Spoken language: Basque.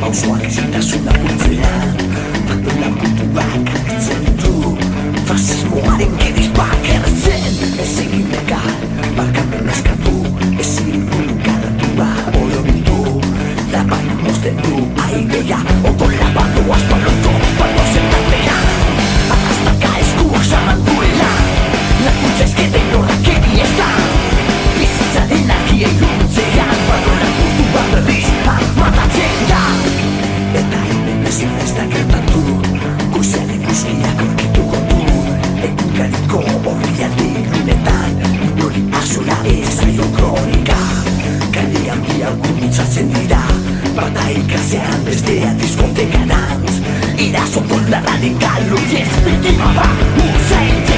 Pausoak ezintasuna pultzean Faktola puntu bak agertzen du Fasismoaren gerizpak erretzen Ez egin legal, barkamen eskatu Ez irgun garatua oro bildu Laban mozten du airea Oto labando azpaloto Bando zentartea Arrastaka eskuak saman duela Lakuntza ezketen horrak egi ez da Bizitzaren argia iruntzean Farola puntu bat berriz matatzen da Eta hemen ezin ez da gertatu Goizearen guzkiak orkituko du Egunkariko horrialde ilunetan Inori axola ez zaio kronika Kale handia gurutzatzen dira Bata ikasean bestea diskotekarantz Irazo dolararen galoiez biktima ba Uzaitza